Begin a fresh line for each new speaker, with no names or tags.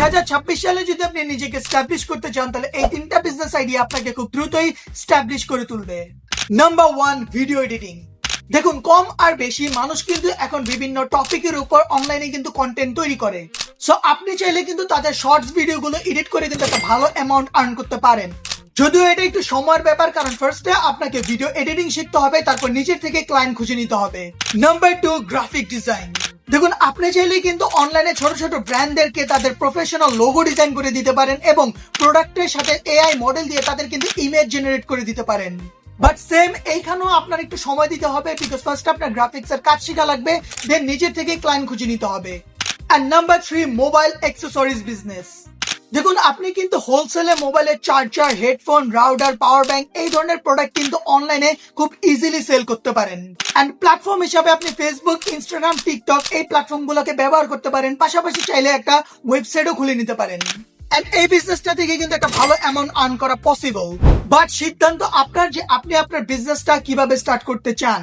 2026 সালে যদি আপনি নিজেকে স্ট্যাবলিশ করতে চান তাহলে এই তিনটা বিজনেস আইডিয়া আপনাকে খুব দ্রুতই স্ট্যাবলিশ করে তুলবে। Number 1, video editing. দেখুন, কম আর বেশি মানুষ কিন্তু এখন বিভিন্ন টপিকের উপর অনলাইনে কিন্তু কন্টেন্ট তৈরি করে। সো আপনি চাইলে কিন্তু তাদের শর্টস ভিডিওগুলো এডিট করে কিন্তু একটা ভালো অ্যামাউন্ট আর্ন করতে পারেন। যদিও এটা একটু সময়ের ব্যাপার, কারণ ফার্স্টে আপনাকে ভিডিও এডিটিং শিখতে হবে, তারপর নিজের থেকে ক্লায়েন্ট খুঁজে নিতে হবে। Number 2, graphic design. দেখুন, আপনি চাইলে কিন্তু অনলাইনে ছোট ছোট ব্র্যান্ডদেরকে তাদের প্রফেশনাল লোগো ডিজাইন করে দিতে পারেন এবং প্রোডাক্টের সাথে এআই মডেল দিয়ে তাদের কিন্তু ইমেজ জেনারেট করে দিতে পারেন। বাট সেম এইখানেও আপনার একটু সময় দিতে হবে, বিকজ ফার্স্ট আপনার গ্রাফিক্স এর কাজ শেখা লাগবে, দেন নিজের থেকে ক্লায়েন্ট খুঁজে নিতে হবে। আর নাম্বার 3, মোবাইল অ্যাক্সেসরিজ বিজনেস। দেখুন, আপনি কিন্তু হোলসেলে মোবাইলের charger, headphone, router, power bank এই ধরনের প্রোডাক্ট কিন্তু অনলাইনে খুব ইজিলি সেল করতে পারেন। এন্ড প্ল্যাটফর্ম হিসাবে আপনি ফেসবুক, ইনস্টাগ্রাম, টিকটক এই প্ল্যাটফর্ম গুলোকে ব্যবহার করতে পারেন। পাশাপাশি চাইলে একটা ওয়েবসাইটও খুলে নিতে পারেন। এন্ড এই বিজনেসটা থেকে কিন্তু একটা ভালো অ্যামাউন্ট আর্ন করা পসিবল। বাট সিদ্ধান্ত আপনার যে আপনি আপনার বিজনেসটা কিভাবে স্টার্ট করতে চান।